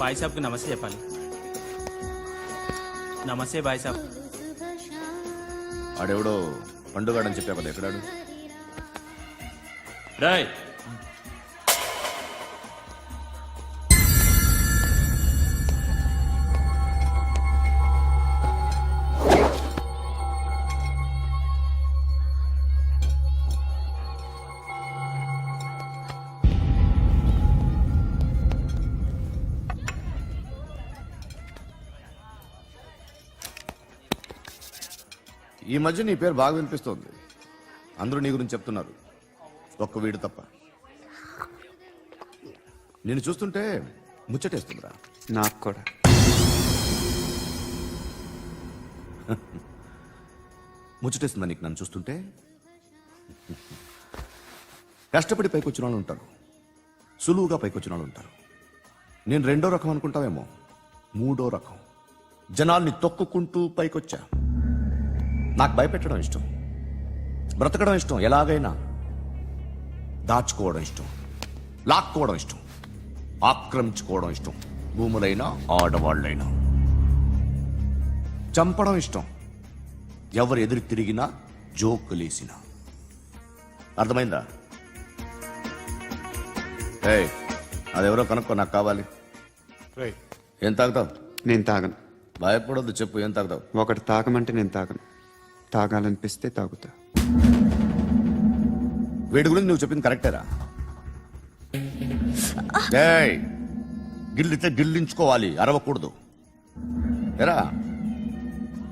Bye సాబ్కి నమస్తే చెప్పాలి. నమస్తే బాయ్ సాబ్. ఆడెవడో పండుగాడని చెప్పా కదా, ఎక్కడాడు? రాయ్ ఈ మధ్య నీ పేరు బాగా వినిపిస్తోంది. అందరూ నీ గురించి చెప్తున్నారు, ఒక్క వీడు తప్ప. నేను చూస్తుంటే ముచ్చటేస్తుందిరా. నాకు కూడా. ముచ్చటేస్తుందా నీకు నన్ను చూస్తుంటే? కష్టపడి పైకొచ్చిన వాళ్ళు ఉంటారు, సులువుగా పైకొచ్చిన వాళ్ళు ఉంటారు. నేను రెండో రకం అనుకుంటావేమో, మూడో రకం. జనాల్ని తొక్కుకుంటూ పైకొచ్చా. నాకు భయపెట్టడం ఇష్టం, బ్రతకడం ఇష్టం, ఎలాగైనా దాచుకోవడం ఇష్టం, లాక్కోవడం ఇష్టం, ఆక్రమించుకోవడం ఇష్టం. భూములైనా ఆడవాళ్ళైనా చంపడం ఇష్టం, ఎవరు ఎదురు తిరిగినా జోకులేసినా. అర్థమైందా? ఏయ్, అదెవరో కనుక్కో, నాకు కావాలి. ఏం తాగుతావు? నేను తాగను. భయపడొద్దు, చెప్పు ఏం తాగుతావు? ఒకటి తాగమంటే నేను తాగను, తాగాలనిపిస్తే తాగుతా. వీడి గురించి నువ్వు చెప్పింది కరెక్టేరా? ఏయ్, గిల్లితే గిల్లించుకోవాలి, అరవకూడదు. ఎరా,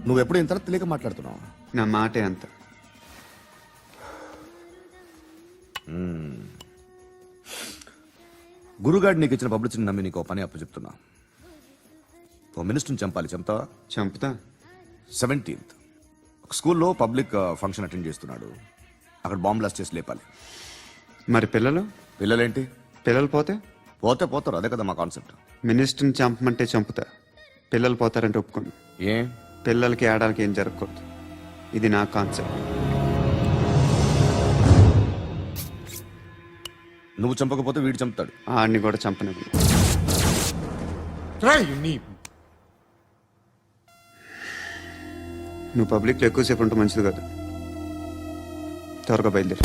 నువ్వెప్పుడు ఇంత తెలియక మాట్లాడుతున్నావు? నా మాటే అంత. గురుగాడు నీకు ఇచ్చిన పబ్లిసిటీని నమ్మి నీకు పని అప్పు చెప్తున్నా. ఓ మినిస్టర్ని చంపాలి, చంపుతావా? చంపుతా. 17th ఒక స్కూల్లో పబ్లిక్ ఫంక్షన్ అటెండ్ చేస్తున్నాడు, అక్కడ బాంబ్ బ్లాస్ట్ చేసి లేపాలి. మరి పిల్లలు? పిల్లలేంటి? పిల్లలు పోతే? పోతే పోతారు, అదే కదా మా కాన్సెప్ట్. మినిస్టర్ని చంపమంటే చంపుతా, పిల్లలు పోతారంటే ఒప్పుకోను. ఏ? పిల్లలకి ఆడాలకి ఏం జరగకూడదు, ఇది నా కాన్సెప్ట్. నువ్వు చంపకపోతే వీడు చంపుతాడు. ఆడిని కూడా చంపనివ్వను. నువ్వు పబ్లిక్లో ఎక్కువసేపు ఉంటే మంచిది కాదు. త్వరగా బయలుదేరి.